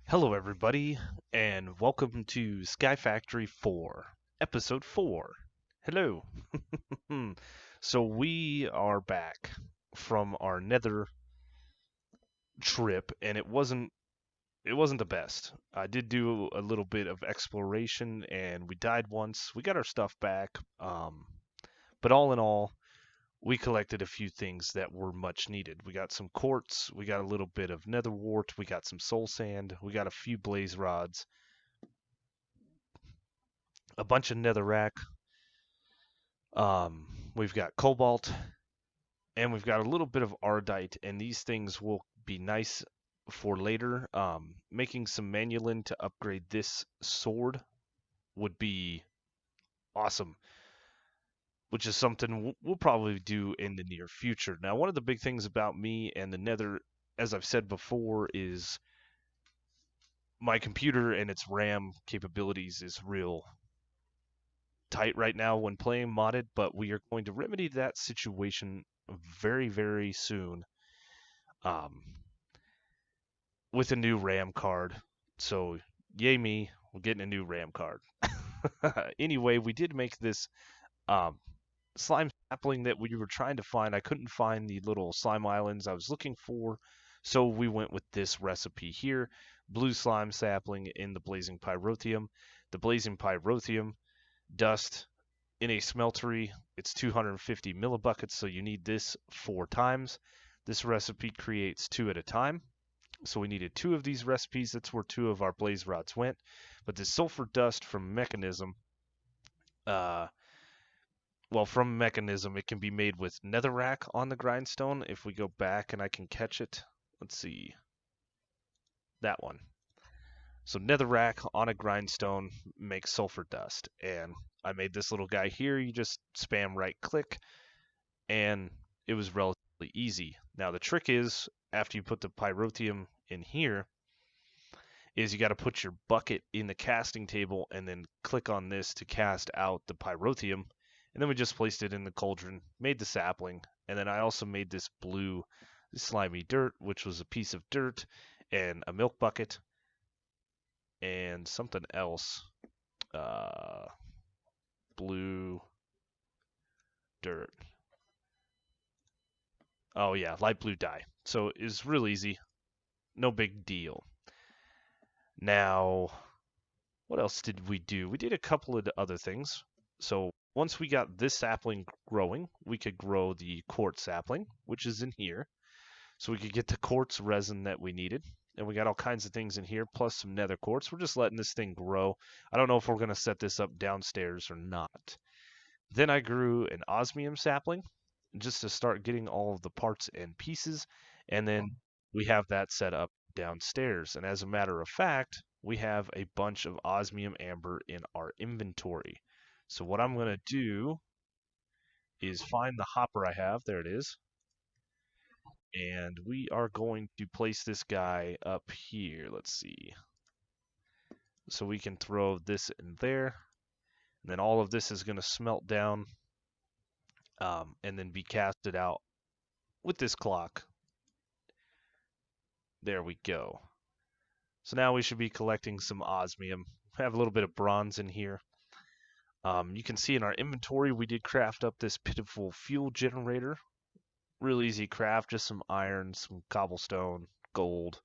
Hello, everybody, and welcome to Sky Factory 4, Episode 4. Hello. So we are back from our Nether trip, and it wasn't the best. I did do a little bit of exploration, and we died once. We got our stuff back, but all in all, we collected a few things that were much needed. We got some quartz, we got a little bit of nether wart, we got some soul sand, we got a few blaze rods, a bunch of netherrack. We've got cobalt, and we've got a little bit of ardite, and these things will be nice for later. Making some manulin to upgrade this sword would be awesome, which is something we'll probably do in the near future. Now, one of the big things about me and the nether, as I've said before, is my computer and its RAM capabilities is real tight right now when playing modded, but we are going to remedy that situation very, very soon um, with a new RAM card. So, yay me, we're getting a new RAM card. Anyway, we did make this um, slime sapling that we were trying to find. I couldn't find the little slime islands I was looking for, so we went with this recipe here. Blue slime sapling in the blazing pyrotheum. The blazing pyrotheum dust in a smeltery, it's 250 millibuckets, so you need this 4 times. This recipe creates 2 at a time, so we needed 2 of these recipes. That's where 2 of our blaze rods went. But the sulfur dust from Mekanism, uh, from Mekanism, it can be made with netherrack on the grindstone. If we go back and I can catch it, let's see, that one. So netherrack on a grindstone makes sulfur dust, and I made this little guy here. You just spam right click, and it was relatively easy. Now the trick is, after you put the pyrotheum in here, is you got to put your bucket in the casting table and then click on this to cast out the pyrotheum. And then we just placed it in the cauldron, made the sapling, and then I also made this blue slimy dirt, which was a piece of dirt and a milk bucket and something else. Blue dirt. Oh yeah, light blue dye. So it's real easy. No big deal. Now, what else did we do? We did a couple of other things. So once we got this sapling growing, we could grow the quartz sapling, which is in here. So we could get the quartz resin that we needed. And we got all kinds of things in here, plus some nether quartz. We're just letting this thing grow. I don't know if we're going to set this up downstairs or not. Then I grew an osmium sapling just to start getting all of the parts and pieces. And then we have that set up downstairs. And as a matter of fact, we have a bunch of osmium amber in our inventory. So what I'm going to do is find the hopper I have. There it is. And we are going to place this guy up here. Let's see. So we can throw this in there. And then all of this is going to smelt down and then be casted out with this clock. There we go. So now we should be collecting some osmium. We have a little bit of bronze in here. You can see in our inventory we did craft up this pitiful fuel generator. Real easy craft, just some iron, some cobblestone, gold.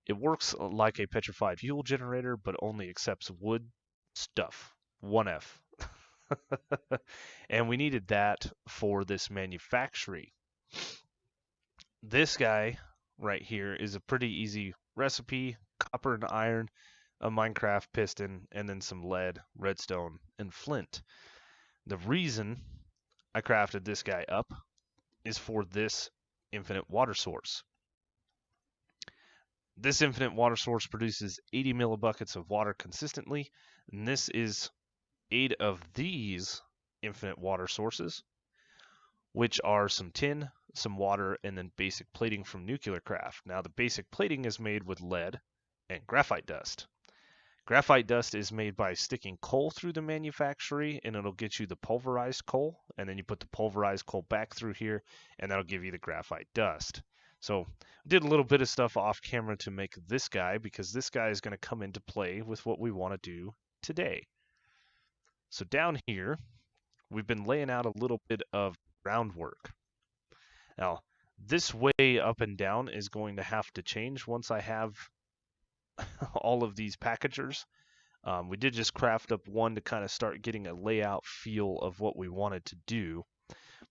It works like a petrified fuel generator, but only accepts wood stuff. 1F. And we needed that for this manufactory. This guy right here is a pretty easy recipe. Copper and iron, a Minecraft piston, and then some lead, redstone, and flint. The reason I crafted this guy up is for this infinite water source. This infinite water source produces 80 millibuckets of water consistently, and this is 8 of these infinite water sources, which are some tin, some water, and then basic plating from nuclear craft. Now the basic plating is made with lead and graphite dust. Graphite dust is made by sticking coal through the manufactory, and it'll get you the pulverized coal, and then you put the pulverized coal back through here, and that'll give you the graphite dust. So did a little bit of stuff off camera to make this guy, because this guy is going to come into play with what we want to do today. So down here, we've been laying out a little bit of groundwork. Now, this way up and down is going to have to change once I have all of these packagers. We did just craft up one to kind of start getting a layout feel of what we wanted to do.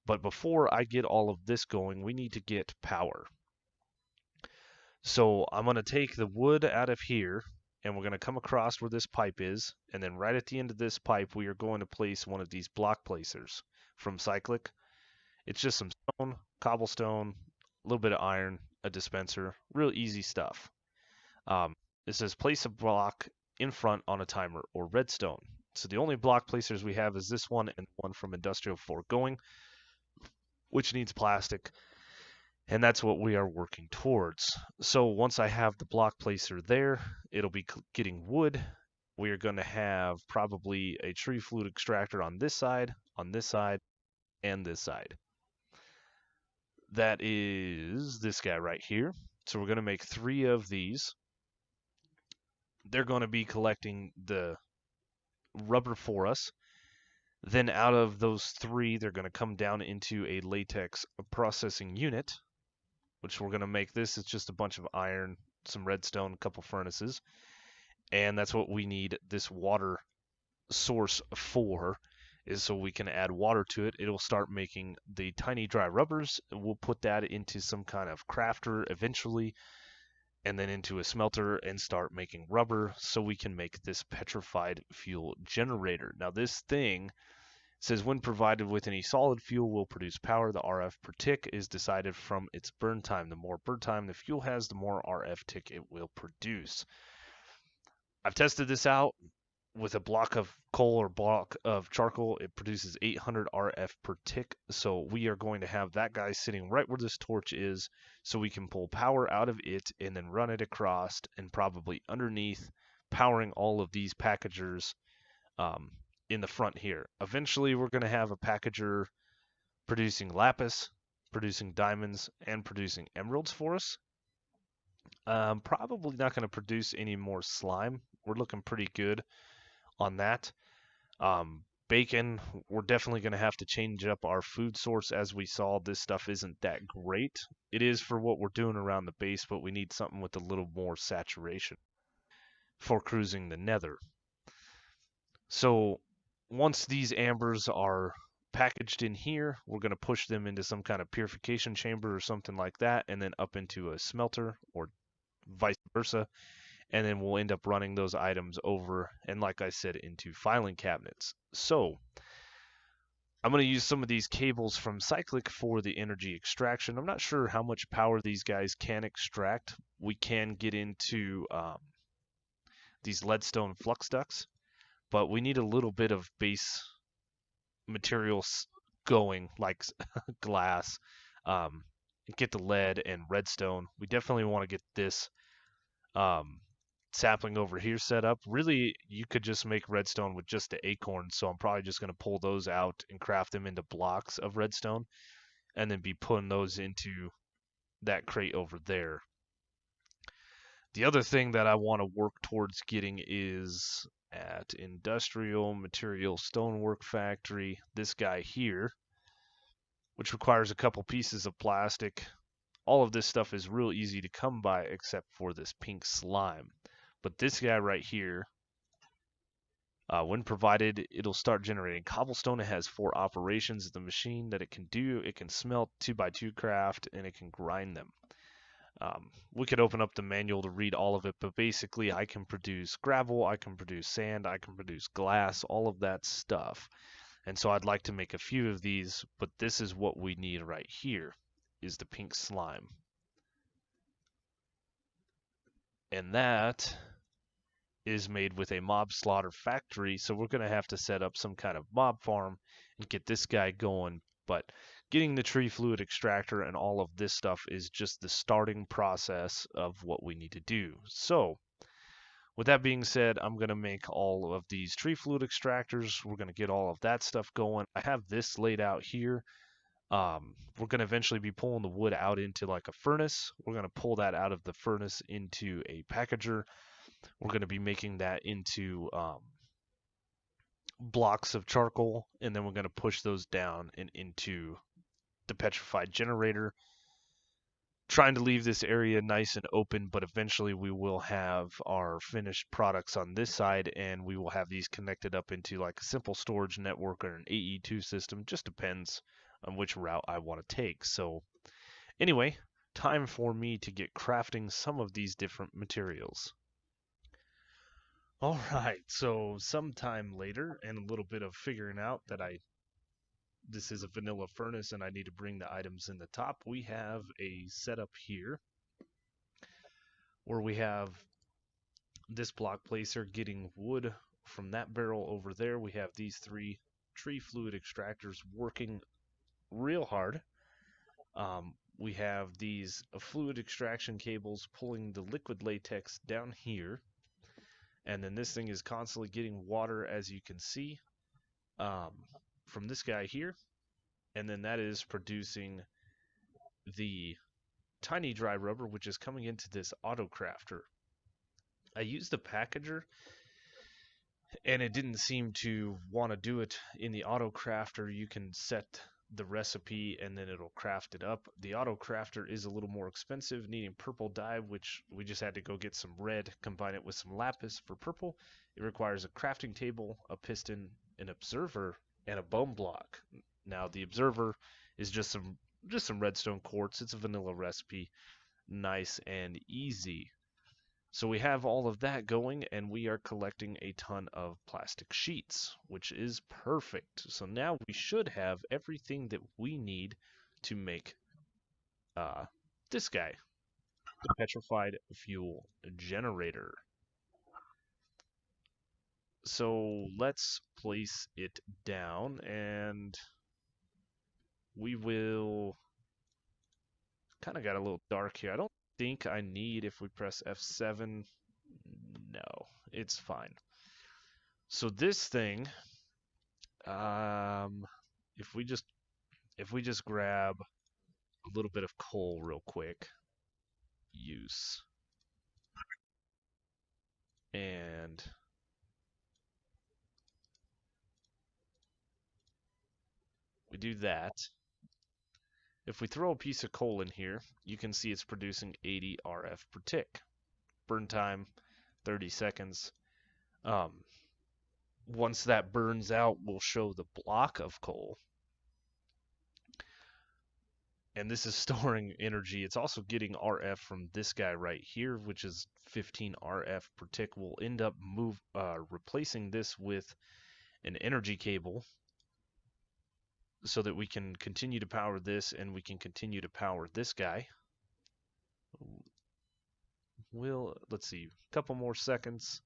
But before I get all of this going, we need to get power. So I'm going to take the wood out of here, and we're going to come across where this pipe is, and then right at the end of this pipe, we are going to place one of these block placers from Cyclic. It's just some stone, cobblestone, a little bit of iron, a dispenser, real easy stuff. It says place a block in front on a timer or redstone. So the only block placers we have is this one and one from Industrial Foregoing, which needs plastic. And that's what we are working towards. So once I have the block placer there, it'll be getting wood. We are going to have probably a tree fluid extractor on this side, and this side. That is this guy right here. So we're going to make 3 of these. They're going to be collecting the rubber for us. Then out of those 3, they're going to come down into a latex processing unit, which we're going to make this. It's just a bunch of iron, some redstone, a couple furnaces. And that's what we need this water source for, is so we can add water to it. It'll start making the tiny dry rubbers. We'll put that into some kind of crafter eventually, and then into a smelter and start making rubber so we can make this petrified fuel generator. Now this thing says when provided with any solid fuel will produce power. The RF per tick is decided from its burn time. The more burn time the fuel has, the more RF tick it will produce. I've tested this out with a block of coal or block of charcoal. It produces 800 RF per tick. So we are going to have that guy sitting right where this torch is, so we can pull power out of it and then run it across and probably underneath, powering all of these packagers in the front here. Eventually we're going to have a packager producing lapis, producing diamonds, and producing emeralds for us. Probably not going to produce any more slime. We're looking pretty good on that. Bacon, we're definitely going to have to change up our food source. As we saw, this stuff isn't that great. It is for what we're doing around the base, but we need something with a little more saturation for cruising the nether. So once these ambers are packaged in here, we're going to push them into some kind of purification chamber or something like that, and then up into a smelter or vice versa. And then we'll end up running those items over, and like I said, into filing cabinets. So I'm going to use some of these cables from Cyclic for the energy extraction. I'm not sure how much power these guys can extract. We can get into these leadstone flux ducts, but we need a little bit of base materials going, like glass, get the lead and redstone. We definitely want to get this sapling over here set up. Really, you could just make redstone with just the acorns, so I'm probably just going to pull those out and craft them into blocks of redstone, and then be putting those into that crate over there. The other thing that I want to work towards getting is at Industrial Material Stonework Factory, this guy here, which requires a couple pieces of plastic. All of this stuff is real easy to come by except for this pink slime. But this guy right here, when provided, it'll start generating cobblestone. It has 4 operations of the machine that it can do. It can smelt 2x2 craft, and it can grind them. We could open up the manual to read all of it, but basically I can produce gravel, I can produce sand, I can produce glass, all of that stuff. And so I'd like to make a few of these, but this is what we need right here, is the pink slime. And that is made with a mob slaughter factory, so we're going to have to set up some kind of mob farm and get this guy going. But getting the tree fluid extractor and all of this stuff is just the starting process of what we need to do. So with that being said, I'm going to make all of these tree fluid extractors. We're going to get all of that stuff going. I have this laid out here. We're going to eventually be pulling the wood out into like a furnace. We're going to pull that out of the furnace into a packager. We're going to be making that into blocks of charcoal, and then we're going to push those down and into the petrified generator. Trying to leave this area nice and open, but eventually we will have our finished products on this side, and we will have these connected up into like a simple storage network or an AE2 system. Just depends on which route I want to take. So anyway, time for me to get crafting some of these different materials. All right, so sometime later, and a little bit of figuring out that this is a vanilla furnace and I need to bring the items in the top, we have a setup here where we have this block placer getting wood from that barrel over there. We have these 3 tree fluid extractors working real hard. We have these fluid extraction cables pulling the liquid latex down here. And then this thing is constantly getting water, as you can see, from this guy here. And then that is producing the tiny dry rubber, which is coming into this auto crafter. I used the packager, and it didn't seem to want to do it in the auto crafter. You can set the recipe and then it'll craft it up. The auto crafter is a little more expensive, needing purple dye, which we just had to go get some red, combine it with some lapis for purple. It requires a crafting table, a piston, an observer, and a bone block. Now the observer is just some redstone quartz. It's a vanilla recipe, nice and easy. So we have all of that going, and we are collecting a ton of plastic sheets, which is perfect. So now we should have everything that we need to make this guy, the petrified fuel generator. So let's place it down, and we will... Kind of got a little dark here. I don't think I need, if we press F7, no, it's fine. So this thing, if we just grab a little bit of coal real quick, use, and we do that. If we throw a piece of coal in here, you can see it's producing 80 RF per tick. Burn time, 30 seconds. Once that burns out, we'll show the block of coal. And this is storing energy. It's also getting RF from this guy right here, which is 15 RF per tick. We'll end up replacing this with an energy cable, so that we can continue to power this and we can continue to power this guy. Let's see, a couple more seconds.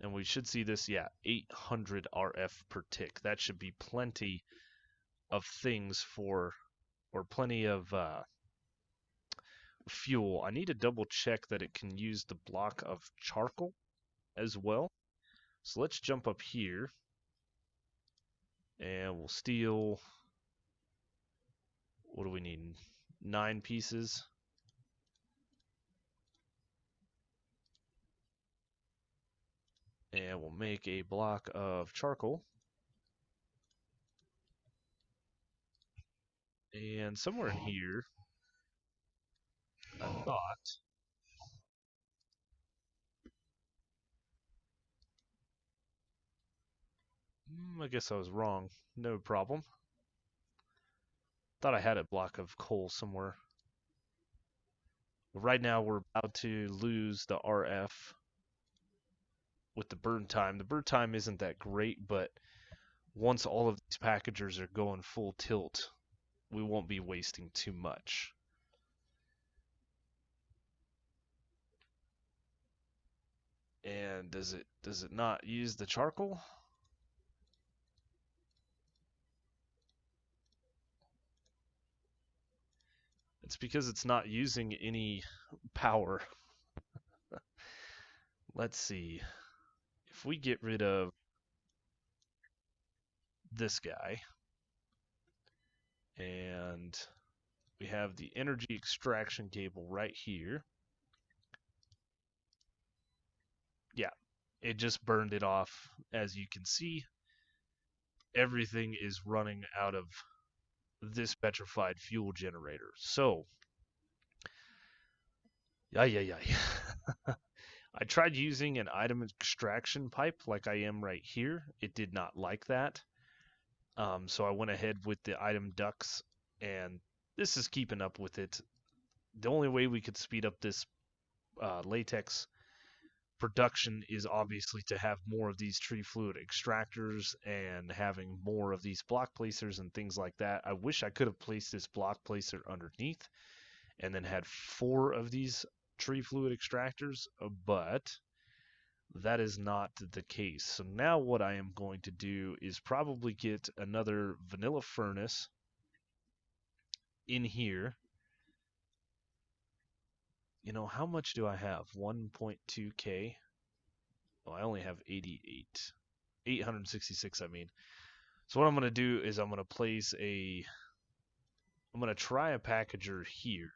And we should see this, yeah, 800 RF per tick. That should be plenty of things for, or plenty of fuel. I need to double check that it can use the block of charcoal as well. So let's jump up here. And we'll steal, what do we need? 9 pieces. And we'll make a block of charcoal. And somewhere in here, I thought, I guess I was wrong. No problem. Thought I had a block of coal somewhere. Right now we're about to lose the RF with the burn time. The burn time isn't that great, but once all of these packagers are going full tilt, we won't be wasting too much. And does it not use the charcoal? It's because it's not using any power. Let's see. If we get rid of this guy, And we have the energy extraction cable right here. Yeah, it just burned it off. As you can see, everything is running out of this petrified fuel generator. So, yeah. I tried using an item extraction pipe like I am right here. It did not like that. So I went ahead with the item ducts, and this is keeping up with it. The only way we could speed up this latex production is obviously to have more of these tree fluid extractors and having more of these block placers and things like that. I wish I could have placed this block placer underneath and then had 4 of these tree fluid extractors, but that is not the case. So now what I am going to do is probably get another vanilla furnace in here. You know, how much do I have? 1.2k. Oh, I only have 88. 866, I mean. So what I'm going to do is I'm going to place I'm going to try a packager here.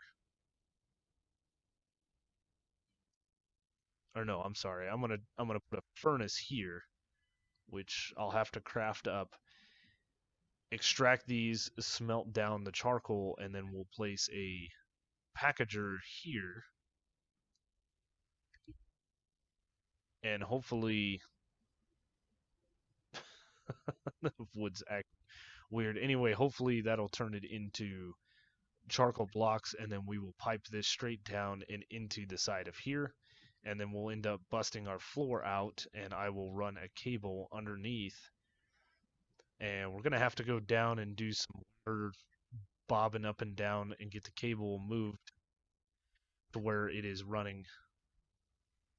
Or no, I'm sorry. I'm going to put a furnace here, which I'll have to craft up. Extract these, smelt down the charcoal, and then we'll place a packager here. And hopefully the wood's act weird. Anyway, hopefully that'll turn it into charcoal blocks, and then we will pipe this straight down and into the side of here, and then we'll end up busting our floor out, and I will run a cable underneath, and we're gonna have to go down and do some water bobbing up and down and get the cable moved to where it is running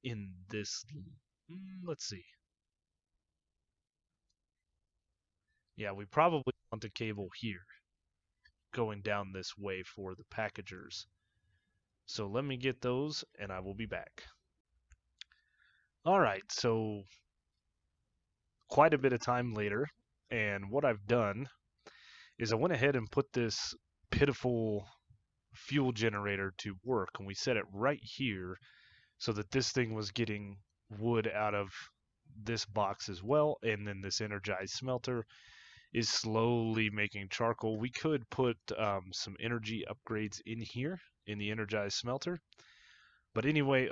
in this. Let's see. Yeah, we probably want the cable here going down this way for the packagers. So let me get those and I will be back. Alright, so quite a bit of time later, and what I've done is I went ahead and put this pitiful fuel generator to work, and we set it right here so that this thing was getting wood out of this box as well, and then this energized smelter is slowly making charcoal. We could put some energy upgrades in here in the energized smelter, but anyway,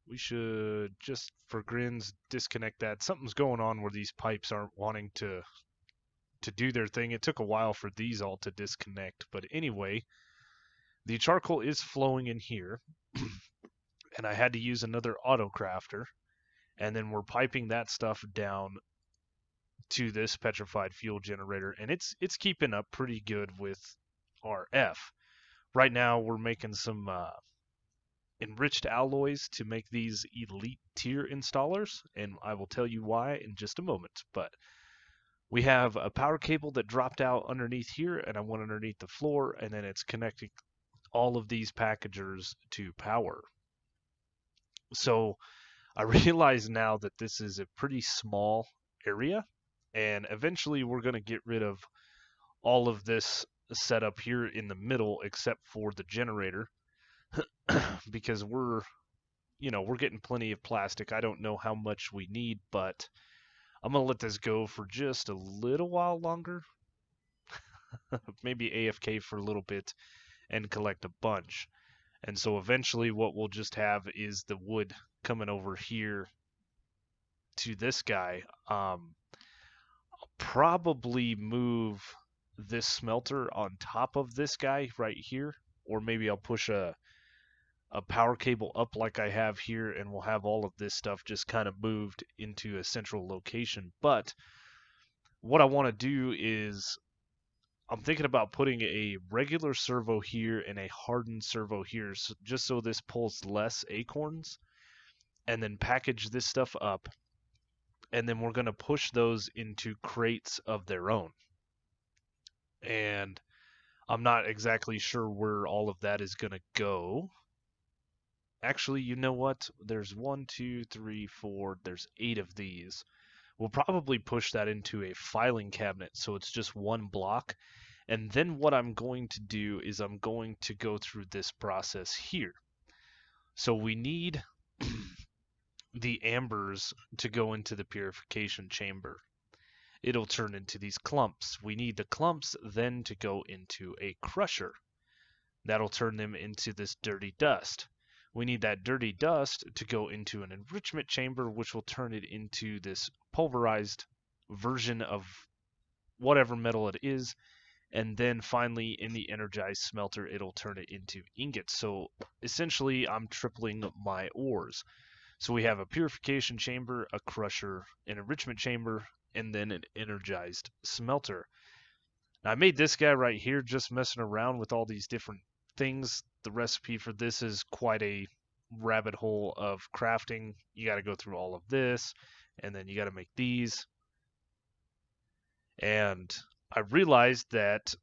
we should just for grins disconnect that. Something's going on where these pipes aren't wanting to do their thing. It took a while for these all to disconnect, but anyway, the charcoal is flowing in here, and I had to use another auto crafter, and then we're piping that stuff down to this petrified fuel generator, and it's keeping up pretty good with our F. Right now we're making some enriched alloys to make these elite tier installers, and I will tell you why in just a moment. But we have a power cable that dropped out underneath here, and I went underneath the floor, and then it's connecting all of these packagers to power. So I realize now that this is a pretty small area, and eventually we're going to get rid of all of this setup here in the middle except for the generator because we're getting plenty of plastic. I don't know how much we need, but I'm going to let this go for just a little while longer. Maybe AFK for a little bit and collect a bunch. And so eventually what we'll just have is the wood coming over here to this guy. I'll probably move this smelter on top of this guy right here, or maybe I'll push a power cable up like I have here, and we'll have all of this stuff just kind of moved into a central location. But what I want to do is I'm thinking about putting a regular servo here and a hardened servo here, just so this pulls less acorns, and then package this stuff up, and then we're going to push those into crates of their own. And I'm not exactly sure where all of that is going to go. Actually, you know what? There's 1, 2, 3, 4, there's 8 of these. We'll probably push that into a filing cabinet so it's just one block, And then what I'm going to do is I'm going to go through this process here. So we need the ambers to go into the purification chamber. It'll turn into these clumps. We need the clumps then to go into a crusher. That'll turn them into this dirty dust. We need that dirty dust to go into an enrichment chamber, which will turn it into this pulverized version of whatever metal it is. And then finally, in the energized smelter, it'll turn it into ingots. So essentially, I'm tripling my ores. So we have a purification chamber, a crusher, an enrichment chamber, and then an energized smelter. Now, I made this guy right here just messing around with all these different things. The recipe for this is quite a rabbit hole of crafting. You got to go through all of this, and then you got to make these. And I realized that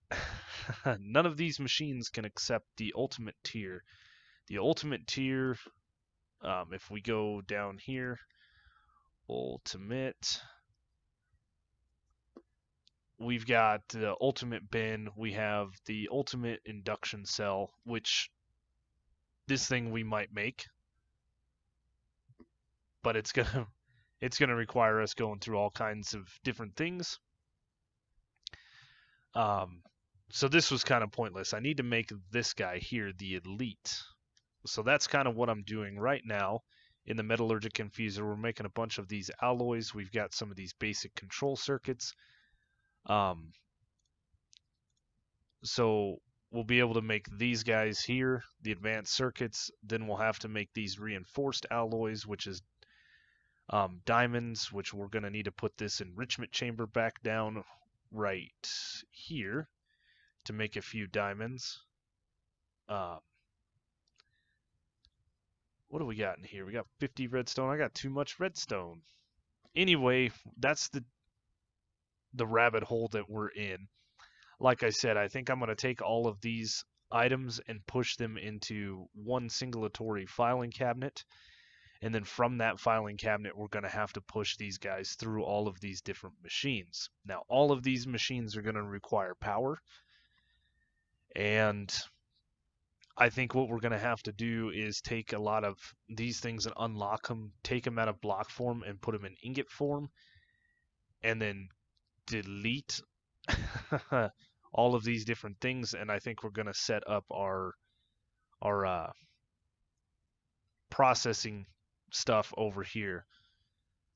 none of these machines can accept the ultimate tier. The ultimate tier, if we go down here, ultimate, we've got the ultimate bin, we have the ultimate induction cell, which this thing we might make, but it's gonna require us going through all kinds of different things. So this was kind of pointless. I need to make this guy here the elite. So that's kind of what I'm doing right now. In the metallurgic infuser, we're making a bunch of these alloys. We've got some of these basic control circuits. So we'll be able to make these guys here, the advanced circuits. Then we'll have to make these reinforced alloys, which is diamonds, which we're going to need to put this enrichment chamber back down right here to make a few diamonds. What do we got in here? We got 50 redstone. I got too much redstone. Anyway, that's the rabbit hole that we're in. Like I said, I think I'm going to take all of these items and push them into one singulatory filing cabinet. And then from that filing cabinet, we're going to have to push these guys through all of these different machines. Now, all of these machines are going to require power. And I think what we're going to have to do is take a lot of these things and unlock them, take them out of block form and put them in ingot form, and then delete all of these different things. And I think we're going to set up our processing stuff over here.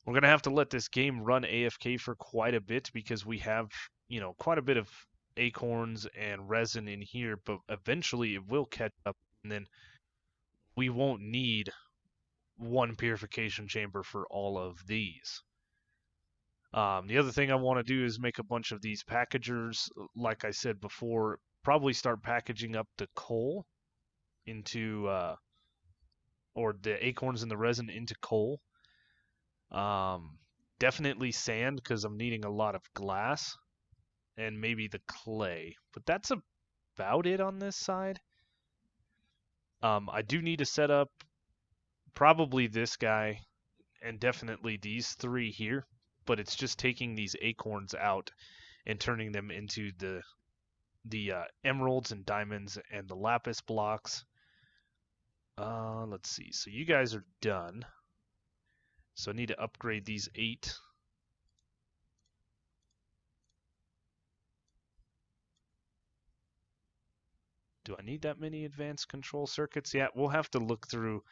We're going to have to let this game run AFK for quite a bit because we have, quite a bit of acorns and resin in here, but eventually it will catch up, and then we won't need one purification chamber for all of these. The other thing I want to do is make a bunch of these packagers. Like I said before, probably start packaging up the coal into or the acorns and the resin into coal. Definitely sand, because I'm needing a lot of glass. And maybe the clay. But that's about it on this side. I do need to set up probably this guy and definitely these three here. But it's just taking these acorns out and turning them into the emeralds and diamonds and the lapis blocks. Let's see. So you guys are done. So I need to upgrade these 8. Do I need that many advanced control circuits? Yeah, we'll have to look through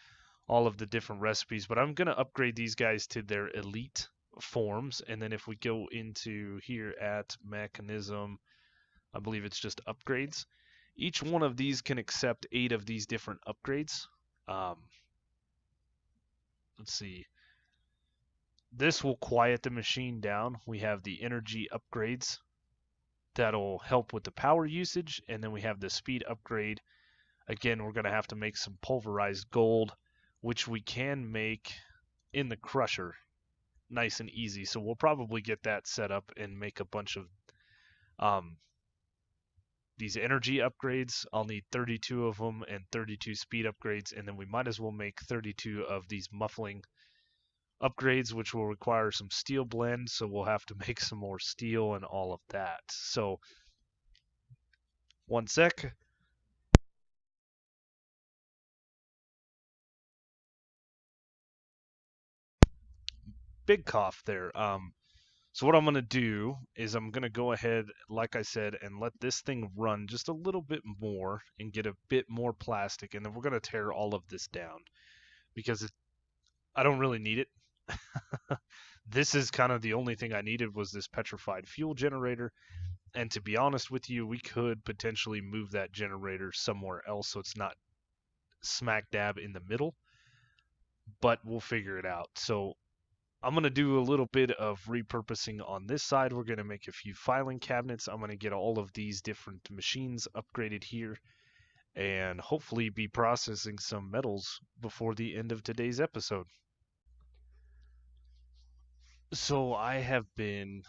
all of the different recipes, but I'm going to upgrade these guys to their elite forms. And then if we go into here at Mechanism, I believe it's just upgrades. Each one of these can accept 8 of these different upgrades. Let's see. This will quiet the machine down. We have the energy upgrades. That'll help with the power usage, and then we have the speed upgrade. Again, we're going to have to make some pulverized gold, which we can make in the crusher nice and easy. So we'll probably get that set up and make a bunch of these energy upgrades. I'll need 32 of them and 32 speed upgrades, and then we might as well make 32 of these muffling upgrades, which will require some steel blend, so we'll have to make some more steel and all of that. So One sec. Big cough there. So what I'm going to do is I'm going to go ahead, like I said, and let this thing run just a little bit more and get a bit more plastic, and then we're going to tear all of this down because I don't really need it. This is kind of the only thing I needed was this petrified fuel generator, and to be honest with you, we could potentially move that generator somewhere else so it's not smack dab in the middle, but we'll figure it out. So I'm going to do a little bit of repurposing on this side. We're going to make a few filing cabinets. I'm going to get all of these different machines upgraded here and hopefully be processing some metals before the end of today's episode. So I have been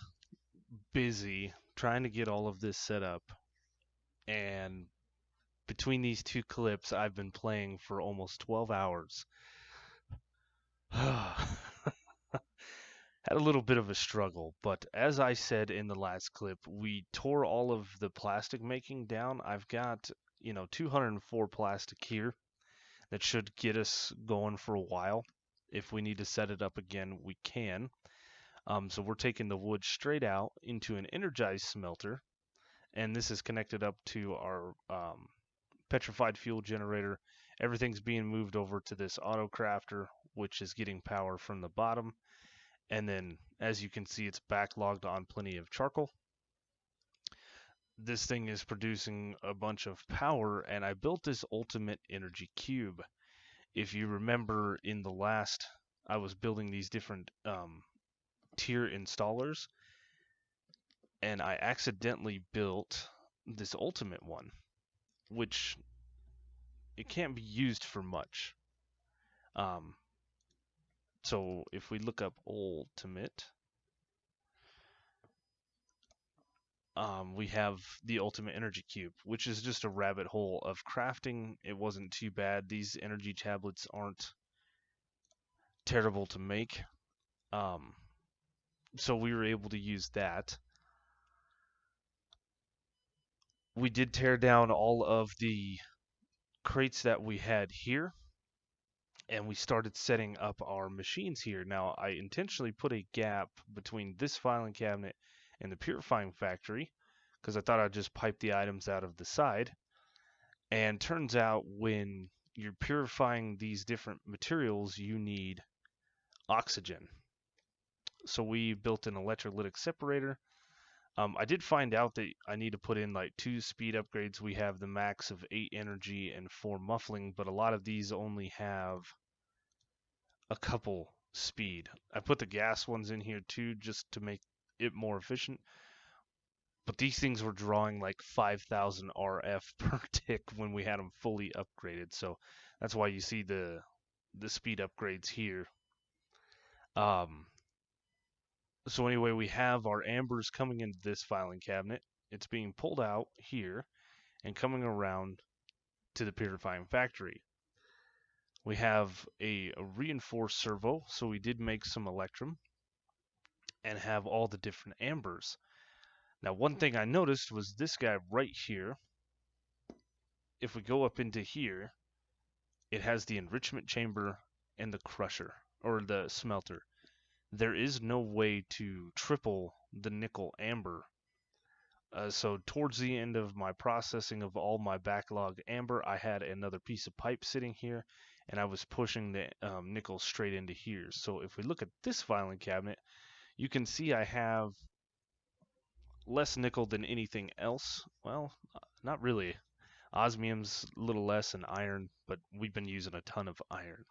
busy trying to get all of this set up, and between these two clips, I've been playing for almost 12 hours. Had a little bit of a struggle, but as I said in the last clip, we tore all of the plastic making down. I've got, 204 plastic here that should get us going for a while. If we need to set it up again, we can. So we're taking the wood straight out into an energized smelter, and this is connected up to our petrified fuel generator. Everything's being moved over to this auto crafter, which is getting power from the bottom. And then, as you can see, it's backlogged on plenty of charcoal. This thing is producing a bunch of power, and I built this ultimate energy cube. If you remember in the last, I was building these different tier installers, and I accidentally built this ultimate one, which it can't be used for much. So if we look up ultimate, we have the ultimate energy cube, which is just a rabbit hole of crafting. It wasn't too bad. These energy tablets aren't terrible to make. So we were able to use that. We did tear down all of the crates that we had here, and we started setting up our machines here. Now, I intentionally put a gap between this filing cabinet and the purifying factory because I thought I'd just pipe the items out of the side. And turns out when you're purifying these different materials, you need oxygen. So we built an electrolytic separator. I did find out that I need to put in like 2 speed upgrades. We have the max of 8 energy and 4 muffling, but a lot of these only have a couple speed. I put the gas ones in here too just to make it more efficient. But these things were drawing like 5,000 RF per tick when we had them fully upgraded. So that's why you see the speed upgrades here. So anyway, we have our ambers coming into this filing cabinet. It's being pulled out here and coming around to the purifying factory. We have a reinforced servo, so we did make some electrum and have all the different ambers. Now, one thing I noticed was this guy right here. If we go up into here, it has the enrichment chamber and the crusher, or the smelter. There is no way to triple the nickel amber. So towards the end of my processing of all my backlog amber, I had another piece of pipe sitting here, and I was pushing the nickel straight into here. So if we look at this filing cabinet, you can see I have less nickel than anything else. Well, not really. Osmium's a little less than iron, but we've been using a ton of iron.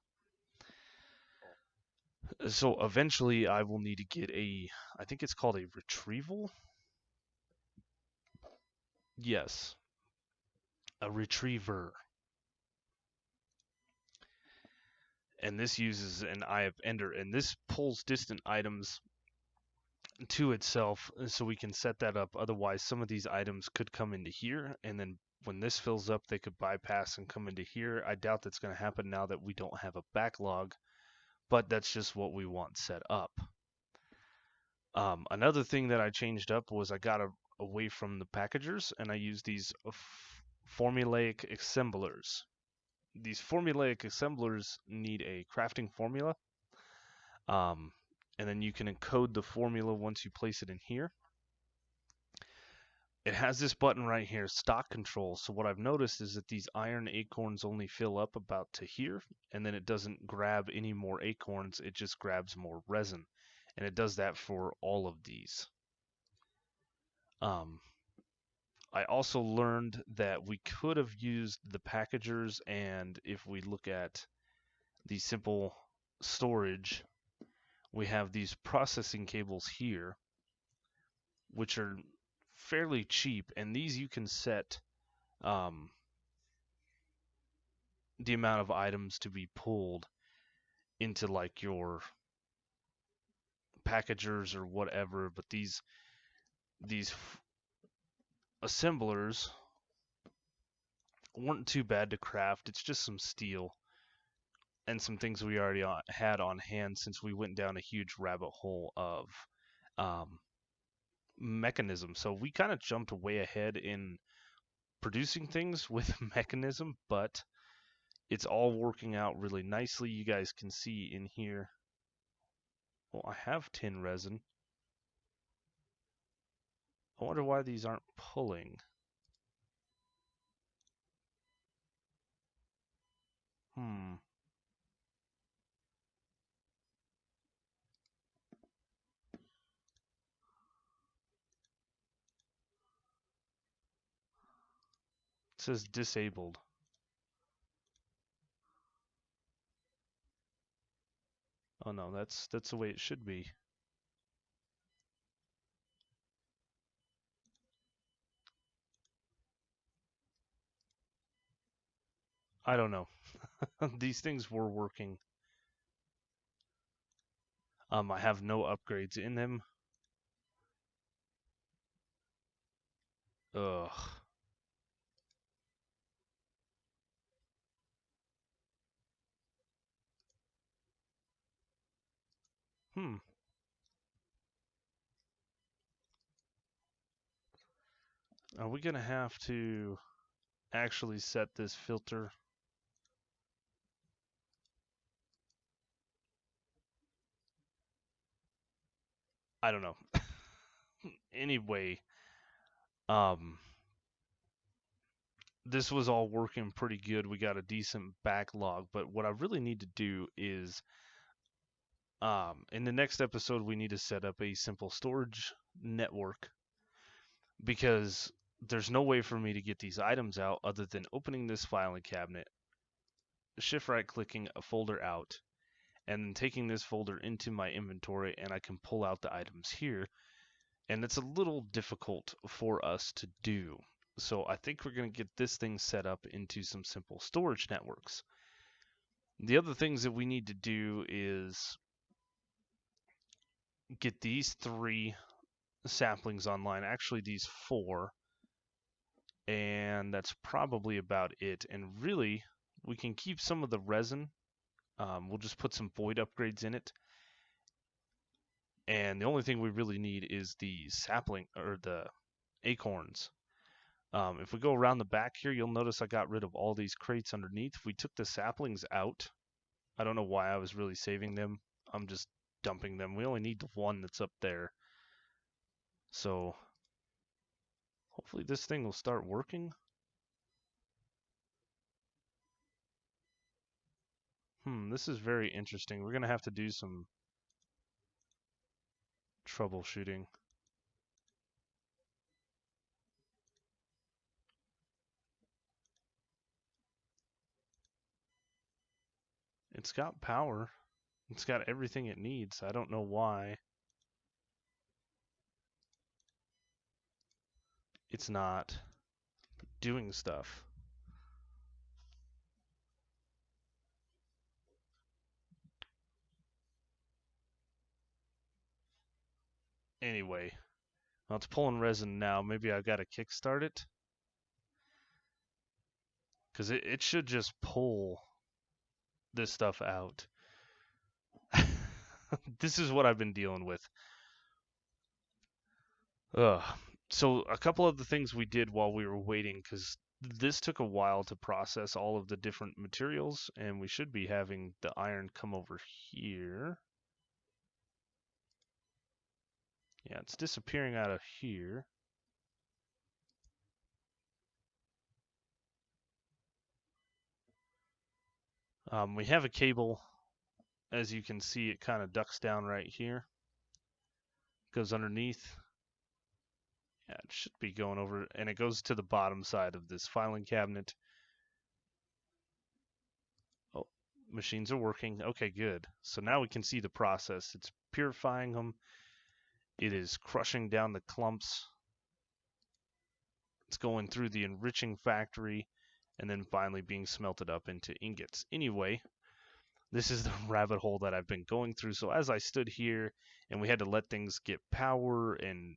So eventually I will need to get I think it's called a retrieval. Yes, a retriever. And this uses an Eye of Ender, and this pulls distant items to itself, so we can set that up. Otherwise, some of these items could come into here, and then when this fills up, they could bypass and come into here. I doubt that's going to happen now that we don't have a backlog, but that's just what we want set up. Another thing that I changed up was I got away from the packagers, and I use these formulaic assemblers. These formulaic assemblers need a crafting formula, and then you can encode the formula once you place it in here. It has this button right here, stock control. So what I've noticed is that these iron acorns only fill up about to here, and then it doesn't grab any more acorns, it just grabs more resin. And it does that for all of these. I also learned that we could have used the packagers, and if we look at the simple storage, we have these processing cables here, which are fairly cheap, and these you can set the amount of items to be pulled into like your packagers or whatever, but these assemblers weren't too bad to craft. It's just some steel and some things we already had on hand since we went down a huge rabbit hole of Mekanism. So we kind of jumped way ahead in producing things with Mekanism, but it's all working out really nicely. You guys can see in here. Well, I have tin resin. I wonder why these aren't pulling. It says disabled. Oh no, that's the way it should be. I don't know. These things were working. I have no upgrades in them. Ugh. Are we gonna have to actually set this filter? I don't know. Anyway, this was all working pretty good. We got a decent backlog, but what I really need to do is in the next episode we need to set up a simple storage network, because there's no way for me to get these items out other than opening this filing cabinet, shift right clicking a folder out, and then taking this folder into my inventory, and I can pull out the items here. And it's a little difficult for us to do. So I think we're going to get this thing set up into some simple storage networks. The other things that we need to do is get these 3 saplings online, actually these 4, and that's probably about it. And really, we can keep some of the resin. We'll just put some void upgrades in it. And the only thing we really need is the sapling, or the acorns. If we go around the back here, you'll notice I got rid of all these crates underneath. If we took the saplings out, I don't know why I was really saving them. I'm just dumping them. We only need the one that's up there. So hopefully this thing will start working. This is very interesting. We're going to have to do some troubleshooting. It's got power. It's got everything it needs. I don't know why it's not doing stuff. Anyway, well, it's pulling resin now. Maybe I gotta kickstart it, because it should just pull this stuff out. This is what I've been dealing with. Ugh. So a couple of the things we did while we were waiting, because this took a while to process all of the different materials, and we should be having the iron come over here. Yeah, it's disappearing out of here. We have a cable. As you can see, it kind of ducks down right here. Goes underneath. Yeah, it should be going over, and it goes to the bottom side of this filing cabinet. Oh, machines are working. Okay, good. So now we can see the process. It's purifying them. It is crushing down the clumps. It's going through the enriching factory and then finally being smelted up into ingots. Anyway, this is the rabbit hole that I've been going through. So as I stood here and we had to let things get power and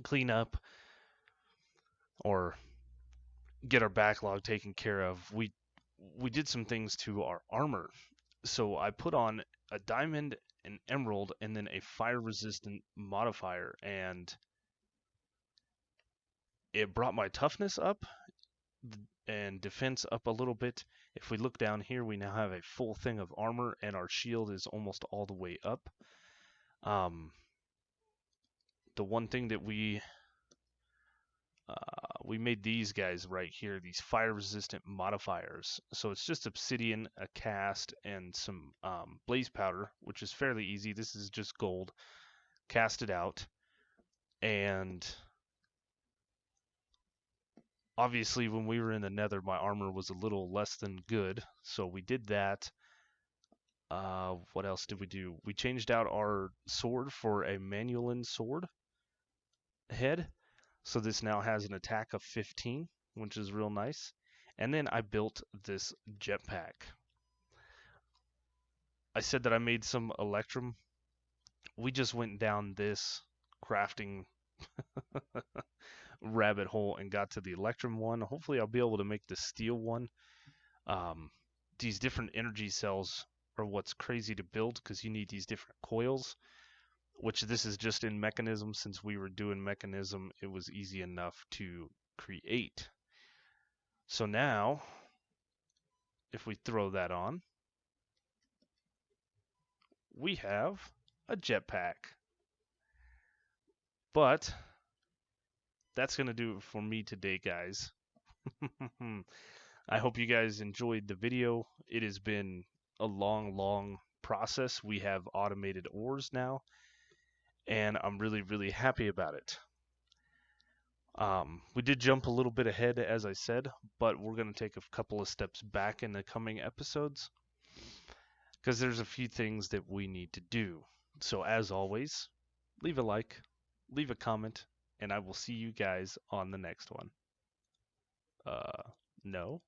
clean up or get our backlog taken care of, we did some things to our armor. So I put on a diamond, an emerald, and then a fire resistant modifier, and it brought my toughness up and defense up a little bit. If we look down here, we now have a full thing of armor, and our shield is almost all the way up. The one thing that we made these guys right here, these fire resistant modifiers. So it's just obsidian, a cast, and some blaze powder, which is fairly easy. This is just gold. Cast it out, and obviously when we were in the nether, my armor was a little less than good, so we did that. What else did we do? We changed out our sword for a Manuelin sword head. So this now has an attack of 15, which is real nice. And then I built this jetpack. I said that I made some electrum. We just went down this crafting rabbit hole and got to the electrum one. Hopefully I'll be able to make the steel one. These different energy cells are what's crazy to build because you need these different coils, which this is just in Mekanism. Since we were doing Mekanism, it was easy enough to create. So now, if we throw that on, we have a jetpack. But that's going to do it for me today, guys. I hope you guys enjoyed the video. It has been a long process. We have automated ores now, and I'm really happy about it. We did jump a little bit ahead, as I said, but we're going to take a couple of steps back in the coming episodes because there's a few things that we need to do. So as always, leave a like, leave a comment, and I will see you guys on the next one. No?